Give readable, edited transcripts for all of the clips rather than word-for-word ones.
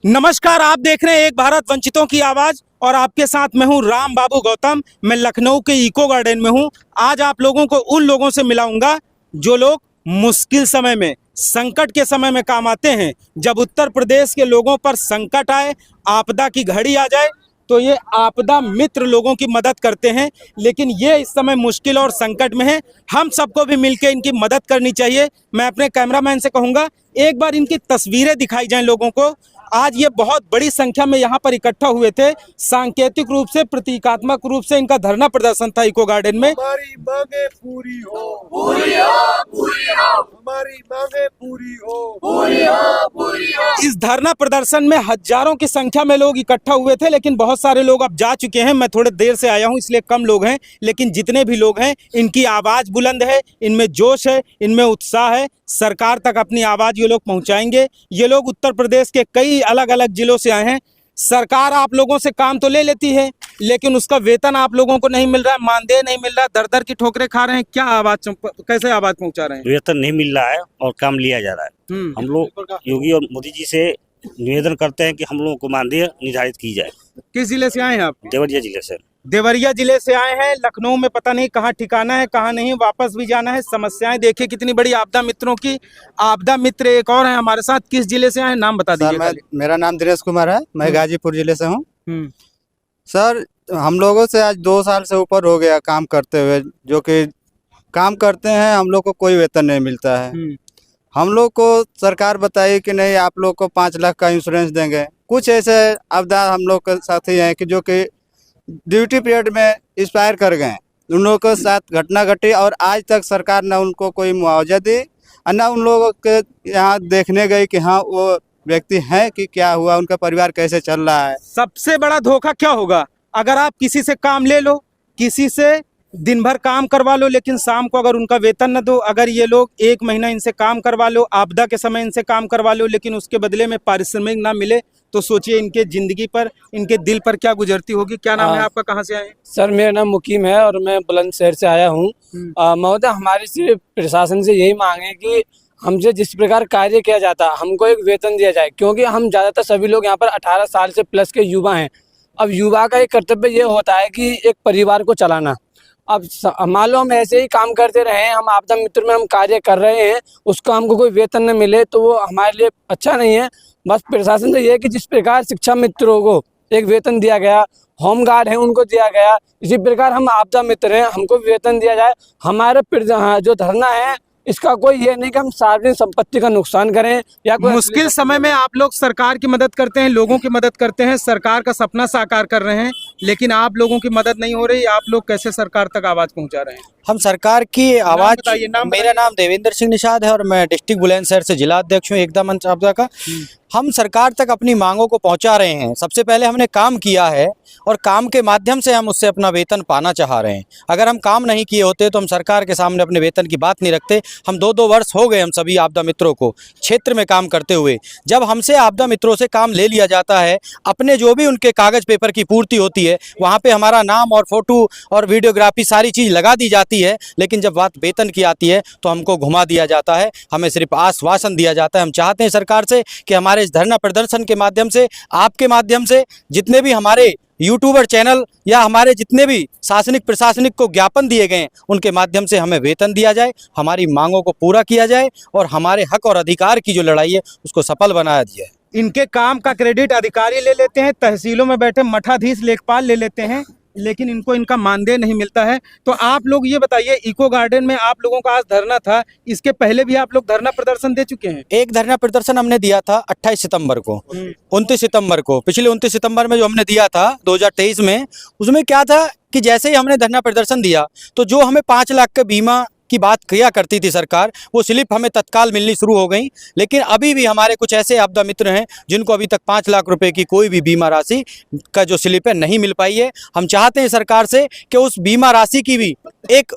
नमस्कार, आप देख रहे हैं एक भारत वंचितों की आवाज और आपके साथ मैं हूं राम बाबू गौतम। मैं लखनऊ के इको गार्डन में हूं। आज आप लोगों को उन लोगों से मिलाऊंगा जो लोग मुश्किल समय में, संकट के समय में काम आते हैं। जब उत्तर प्रदेश के लोगों पर संकट आए, आपदा की घड़ी आ जाए, तो ये आपदा मित्र लोगों की मदद करते हैं। लेकिन ये इस समय मुश्किल और संकट में है। हम सबको भी मिलकर इनकी मदद करनी चाहिए। मैं अपने कैमरामैन से कहूँगा एक बार इनकी तस्वीरें दिखाई जाएं लोगों को। आज ये बहुत बड़ी संख्या में यहाँ पर इकट्ठा हुए थे। सांकेतिक रूप से, प्रतीकात्मक रूप से इनका धरना प्रदर्शन था इको गार्डन में। हमारी मांगे पूरी हो, पूरी हो, पूरी हो, हमारी मांगे पूरी हो, पूरी हो, पूरी हो। इस धरना प्रदर्शन में हजारों की संख्या में लोग इकट्ठा हुए थे, लेकिन बहुत सारे लोग अब जा चुके हैं। मैं थोड़े देर से आया हूं, इसलिए कम लोग हैं। लेकिन जितने भी लोग हैं, इनकी आवाज बुलंद है, इनमें जोश है, इनमें उत्साह है। सरकार तक अपनी आवाज ये लोग पहुंचाएंगे। ये लोग उत्तर प्रदेश के कई अलग अलग जिलों से आए हैं। सरकार आप लोगों से काम तो ले लेती है, लेकिन उसका वेतन आप लोगों को नहीं मिल रहा है, मानदेय नहीं मिल रहा है, दर दर की ठोकरें खा रहे हैं। क्या आवाज, कैसे आवाज पहुंचा रहे हैं? वेतन नहीं मिल रहा है और काम लिया जा रहा है। हम लोग योगी और मोदी जी से निवेदन करते हैं कि हम लोगों को मानदेय निर्धारित की जाए। किस जिले से आए हैं आप? देवरिया जिले से। देवरिया जिले से आए हैं। लखनऊ में पता नहीं कहाँ ठिकाना है, कहाँ नहीं, वापस भी जाना है। समस्याएं देखिए कितनी बड़ी आपदा मित्रों की। आपदा मित्र एक और है हमारे साथ। किस जिले से आए, नाम बता दीजिए। मेरा नाम दिनेश कुमार है, मैं गाजीपुर जिले से हूँ। सर, हम लोगों से आज 2 साल से ऊपर हो गया काम करते हुए, जो कि काम करते हैं, हम लोग को कोई वेतन नहीं मिलता है। हम लोग को सरकार बताई कि नहीं, आप लोग को 5 लाख का इंश्योरेंस देंगे। कुछ ऐसे आपदा हम लोग के साथी हैं कि जो कि ड्यूटी पीरियड में एक्सपायर कर गए। उन लोगों के साथ घटना घटी और आज तक सरकार न उनको कोई मुआवजा दी और न उन लोगों के यहाँ देखने गई कि हाँ वो व्यक्ति हैं कि क्या हुआ, उनका परिवार कैसे चल रहा है। सबसे बड़ा धोखा क्या होगा? अगर आप किसी से काम ले लो, किसी से दिन भर काम करवा लो, लेकिन शाम को अगर उनका वेतन न दो। अगर ये लोग 1 महीना इनसे काम करवा लो, आपदा के समय इनसे काम करवा लो, लेकिन उसके बदले में पारिश्रमिक ना मिले, तो सोचिए इनके जिंदगी पर, इनके दिल पर क्या गुजरती होगी। क्या नाम है आपका, कहाँ से आए? सर, मेरा नाम मुकीम है और मैं बुलंदशहर से आया हूँ। महोदय, हमारी सिर्फ प्रशासन से यही मांग है कि हमसे जिस प्रकार कार्य किया जाता है हमको एक वेतन दिया जाए, क्योंकि हम ज़्यादातर सभी लोग यहाँ पर 18 साल से प्लस के युवा हैं। अब युवा का एक कर्तव्य ये होता है कि एक परिवार को चलाना। अब मान लो हम ऐसे ही काम करते रहे, हम आपदा मित्र में हम कार्य कर रहे हैं, उसको हमको कोई वेतन न मिले तो वो हमारे लिए अच्छा नहीं है। बस प्रशासन से ये है कि जिस प्रकार शिक्षा मित्रों को एक वेतन दिया गया, होमगार्ड हैं उनको दिया गया, इसी प्रकार हम आपदा मित्र हैं, हमको वेतन दिया जाए। हमारे जो धरना है इसका कोई ये नहीं कि हम सार्वजनिक संपत्ति का नुकसान करें या कोई। मुश्किल समय में आप लोग सरकार की मदद करते हैं, लोगों की मदद करते हैं, सरकार का सपना साकार कर रहे हैं, लेकिन आप लोगों की मदद नहीं हो रही। आप लोग कैसे सरकार तक आवाज पहुंचा रहे हैं? हम सरकार की आवाज, मेरा नाम देवेंद्र सिंह निषाद है और मैं डिस्ट्रिक्ट बुलंदशहर से जिला अध्यक्ष हूँ एकता मंच आपदा का। हम सरकार तक अपनी मांगों को पहुंचा रहे हैं। सबसे पहले हमने काम किया है और काम के माध्यम से हम उससे अपना वेतन पाना चाह रहे हैं। अगर हम काम नहीं किए होते तो हम सरकार के सामने अपने वेतन की बात नहीं रखते। हम 2-2 वर्ष हो गए हम सभी आपदा मित्रों को क्षेत्र में काम करते हुए। जब हमसे आपदा मित्रों से काम ले लिया जाता है, अपने जो भी उनके कागज़ पेपर की पूर्ति होती है, वहाँ पर हमारा नाम और फोटो और वीडियोग्राफी सारी चीज़ लगा दी जाती है, लेकिन जब बात वेतन की आती है तो हमको घुमा दिया जाता है। हमें सिर्फ आश्वासन दिया जाता है। हम चाहते हैं सरकार से कि हमारे इस धरना प्रदर्शन के माध्यम से, आपके माध्यम से, जितने भी हमारे यूट्यूबर चैनल या हमारे जितने भी शासनिक प्रशासनिक को ज्ञापन दिए गए, उनके माध्यम से हमें वेतन दिया जाए, हमारी मांगों को पूरा किया जाए और हमारे हक और अधिकार की जो लड़ाई है उसको सफल बनाया जाए। इनके काम का क्रेडिट अधिकारी ले लेते हैं, तहसीलों में बैठे मठाधीश लेखपाल ले लेते हैं, लेकिन इनको इनका मानदेय नहीं मिलता है। तो आप लोग ये बताइए, इको गार्डन में आप लोगों का आज धरना था, इसके पहले भी आप लोग धरना प्रदर्शन दे चुके हैं? एक धरना प्रदर्शन हमने दिया था 28 सितंबर को, 29 सितंबर को, पिछले 29 सितंबर में जो हमने दिया था 2023 में। उसमें क्या था कि जैसे ही हमने धरना प्रदर्शन दिया तो जो हमें 5 लाख के बीमा की बात किया करती थी सरकार, वो स्लिप हमें तत्काल मिलनी शुरू हो गई। लेकिन अभी भी हमारे कुछ ऐसे आपदा मित्र हैं जिनको अभी तक 5 लाख रुपए की कोई भी बीमा राशि का जो स्लिप है नहीं मिल पाई है। हम चाहते हैं सरकार से कि उस बीमा राशि की भी एक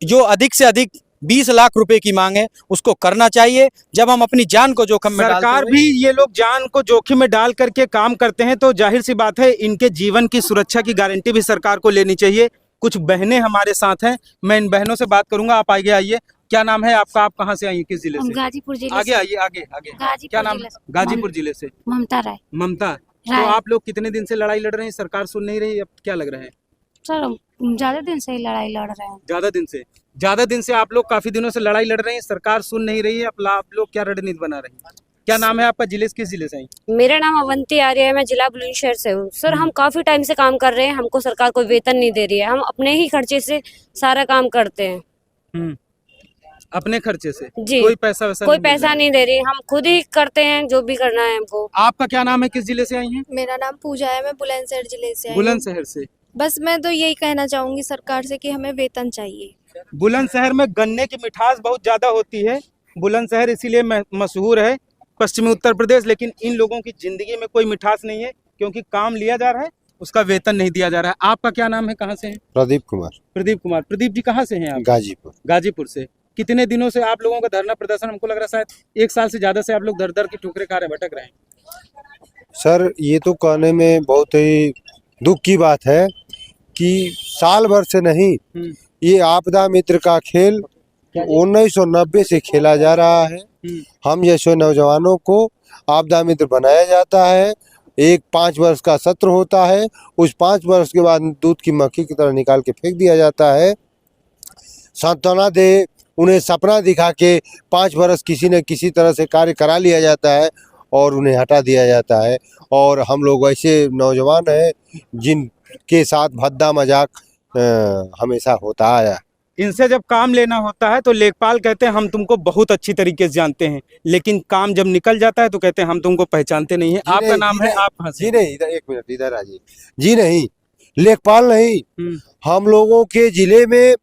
जो अधिक से अधिक 20 लाख रुपए की मांग है उसको करना चाहिए। जब हम अपनी जान को जोखिम में सरकार भी, ये लोग जान को जोखिम में डाल करके काम करते हैं, तो जाहिर सी बात है इनके जीवन की सुरक्षा की गारंटी भी सरकार को लेनी चाहिए। कुछ बहनें हमारे साथ हैं, मैं इन बहनों से बात करूंगा। आप आगे आइए। क्या नाम है आपका? आप कहाँ से आई हैं? किस जिले हम से? गाजीपुर जिले आगे से। आइए, आगे आगे। गाजीपुर क्या नाम? जिले से। गाजीपुर जिले से। ममता राय। ममता, तो राय। आप लोग कितने दिन से लड़ाई लड़ रहे हैं? सरकार सुन नहीं रही, अब क्या लग रहा है? सर हम ज्यादा दिन से ही लड़ाई लड़ रहे हैं। ज्यादा दिन से आप लोग काफी दिनों से लड़ाई लड़ रहे हैं, सरकार सुन नहीं रही है, अब आप लोग क्या रणनीति बना रहे हैं? क्या नाम है आपका? जिले से किस जिले से आई? मेरा नाम अवंती आर्य है, मैं जिला बुलंदशहर से हूँ। सर हम काफी टाइम से काम कर रहे हैं, हमको सरकार कोई वेतन नहीं दे रही है। हम अपने ही खर्चे से सारा काम करते हैं। अपने खर्चे से? जी। कोई पैसा वैसा कोई नहीं मिल रहा पैसा है? नहीं दे रही, हम खुद ही करते हैं जो भी करना है हमको। आपका क्या नाम है? किस जिले से आई हैं? मेरा नाम पूजा है, मैं बुलंदशहर जिले से आई हूँ। बुलंदशहर से। बस मैं तो यही कहना चाहूंगी सरकार से कि हमें वेतन चाहिए। बुलंदशहर में गन्ने की मिठास बहुत ज्यादा होती है। बुलंदशहर इसीलिए मशहूर है पश्चिमी उत्तर प्रदेश, लेकिन इन लोगों की जिंदगी में कोई मिठास नहीं है, क्योंकि काम लिया जा रहा है, उसका वेतन नहीं दिया जा रहा है। आपका क्या नाम है? कहाँ से हैं? प्रदीप कुमार। प्रदीप कुमार। प्रदीप जी कहाँ से हैं आप? गाजीपुर। गाजीपुर से। कितने दिनों से आप लोगों का धरना प्रदर्शन? हमको लग रहा है शायद 1 साल से ज्यादा से आप लोग दर दर की ठोकरें खा रहे, भटक रहे हैं। सर ये तो कहने में बहुत ही दुख की बात है कि साल भर से नहीं, ये आपदा मित्र का खेल 1990 से खेला जा रहा है। हम जैसे नौजवानों को आपदा मित्र बनाया जाता है। एक 5 वर्ष का सत्र होता है, उस 5 वर्ष के बाद दूध की मक्खी की तरह निकाल के फेंक दिया जाता है। सांत्वना दे, उन्हें सपना दिखा के 5 वर्ष किसी न किसी तरह से कार्य करा लिया जाता है और उन्हें हटा दिया जाता है। और हम लोग ऐसे नौजवान हैं जिनके साथ भद्दा मजाक हमेशा होता आया। इनसे जब काम लेना होता है तो लेखपाल कहते हैं हम तुमको बहुत अच्छी तरीके से जानते हैं, लेकिन काम जब निकल जाता है तो कहते हैं हम तुमको पहचानते नहीं है। आपका नाम है? आप कहाँ से? जी नहीं, इधर 1 मिनट, इधर आइए। जी नहीं, लेखपाल नहीं, हम लोगों के जिले में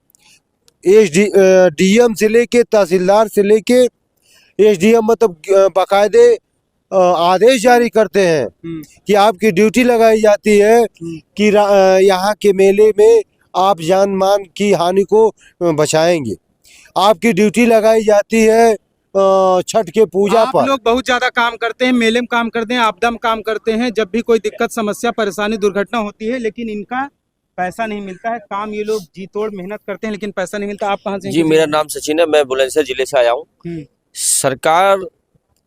डीएम से लेके तहसीलदार से लेके एसडीएम मतलब बाकायदे आदेश जारी करते हैं कि आपकी ड्यूटी लगाई जाती है कि यहाँ के मेले में आप जान मान की हानि को बचाएंगे। आपकी ड्यूटी लगाई जाती है छठ के पूजा पर। आप लोग बहुत ज्यादा काम करते हैं, मेले में काम करते हैं, आपदा में काम करते हैं, जब भी कोई दिक्कत समस्या परेशानी दुर्घटना होती है, लेकिन इनका पैसा नहीं मिलता है। काम ये लोग जी तोड़ मेहनत करते हैं, लेकिन पैसा नहीं मिलता। आप कहाँ से? जी मेरा नाम सचिन है, मैं बुलंदशहर जिले से आया हूँ। सरकार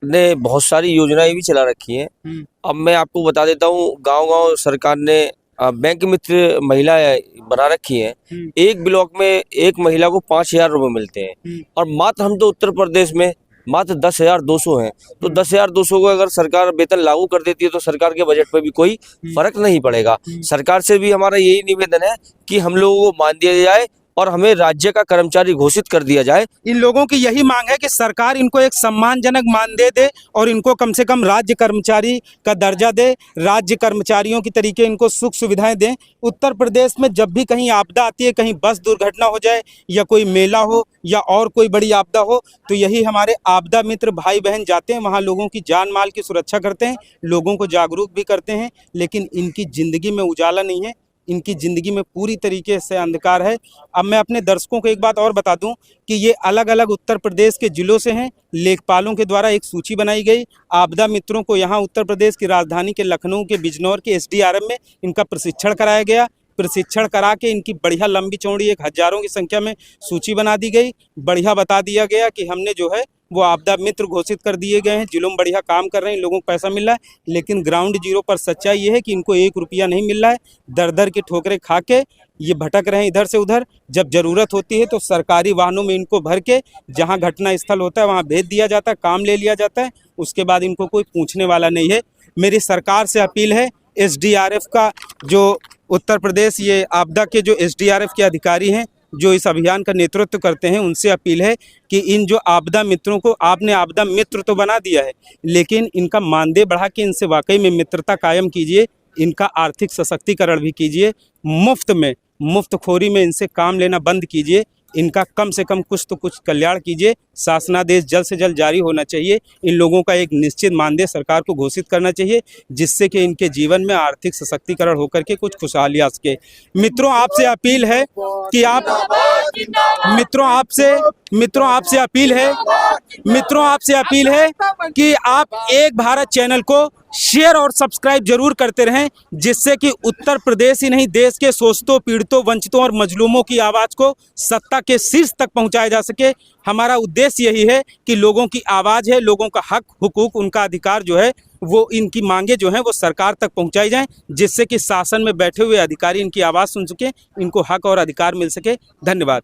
ने बहुत सारी योजनाएं भी चला रखी हैं। अब मैं आपको बता देता हूँ, गांव-गांव सरकार ने बैंक मित्र महिला बना रखी है। एक ब्लॉक में एक महिला को 5,000 रुपए मिलते हैं और मात्र हम तो उत्तर प्रदेश में मात्र 10,200 हैं। तो 10,200 को अगर सरकार वेतन लागू कर देती है तो सरकार के बजट पर भी कोई फर्क नहीं पड़ेगा। सरकार से भी हमारा यही निवेदन है कि हम लोगों को मान दिया जाए और हमें राज्य का कर्मचारी घोषित कर दिया जाए। इन लोगों की यही मांग है कि सरकार इनको एक सम्मानजनक मानदेय दे और इनको कम से कम राज्य कर्मचारी का दर्जा दे, राज्य कर्मचारियों की तरीके इनको सुख सुविधाएं दें। उत्तर प्रदेश में जब भी कहीं आपदा आती है, कहीं बस दुर्घटना हो जाए या कोई मेला हो या और कोई बड़ी आपदा हो, तो यही हमारे आपदा मित्र भाई बहन जाते हैं, वहाँ लोगों की जान माल की सुरक्षा करते हैं, लोगों को जागरूक भी करते हैं, लेकिन इनकी ज़िंदगी में उजाला नहीं है, इनकी ज़िंदगी में पूरी तरीके से अंधकार है। अब मैं अपने दर्शकों को एक बात और बता दूं कि ये अलग अलग उत्तर प्रदेश के जिलों से हैं। लेखपालों के द्वारा एक सूची बनाई गई। आपदा मित्रों को यहाँ उत्तर प्रदेश की राजधानी के लखनऊ के बिजनौर के एसडीआरएफ में इनका प्रशिक्षण कराया गया। प्रशिक्षण करा के इनकी बढ़िया लंबी चौड़ी एक हज़ारों की संख्या में सूची बना दी गई। बढ़िया बता दिया गया कि हमने जो है वो आपदा मित्र घोषित कर दिए गए हैं, जिलों में बढ़िया काम कर रहे हैं, लोगों को पैसा मिल रहा है, लेकिन ग्राउंड जीरो पर सच्चाई ये है कि इनको 1 रुपया नहीं मिल रहा है। दर दर की ठोकरें खा के ये भटक रहे हैं इधर से उधर। जब ज़रूरत होती है तो सरकारी वाहनों में इनको भर के जहाँ घटना स्थल होता है वहाँ भेज दिया जाता है, काम ले लिया जाता है, उसके बाद इनको कोई पूछने वाला नहीं है। मेरी सरकार से अपील है, एसडीआरएफ का जो उत्तर प्रदेश ये आपदा के जो एसडीआरएफ के अधिकारी हैं जो इस अभियान का नेतृत्व करते हैं, उनसे अपील है कि इन जो आपदा मित्रों को आपने आपदा मित्र तो बना दिया है, लेकिन इनका मानदेय बढ़ा के इनसे वाकई में मित्रता कायम कीजिए, इनका आर्थिक सशक्तिकरण भी कीजिए, मुफ्तखोरी में इनसे काम लेना बंद कीजिए, इनका कम से कम कुछ तो कुछ कल्याण कीजिए। शासनादेश जल्द से जल्द जारी होना चाहिए। इन लोगों का एक निश्चित मानदेय सरकार को घोषित करना चाहिए, जिससे कि इनके जीवन में आर्थिक सशक्तिकरण होकर के कुछ खुशहाली आ सके। मित्रों आपसे अपील है कि आप मित्रों आपसे अपील है मित्रों आपसे अपील है कि आप एक भारत चैनल को शेयर और सब्सक्राइब जरूर करते रहें, जिससे कि उत्तर प्रदेश ही नहीं देश के शोषितों, पीड़ितों, वंचितों और मजलूमों की आवाज़ को सत्ता के शीर्ष तक पहुंचाया जा सके। हमारा उद्देश्य यही है कि लोगों की आवाज़ है, लोगों का हक, हुकूक, उनका अधिकार जो है वो, इनकी मांगे जो हैं वो सरकार तक पहुंचाई जाएं, जिससे कि शासन में बैठे हुए अधिकारी इनकी आवाज़ सुन सकें, इनको हक और अधिकार मिल सके। धन्यवाद।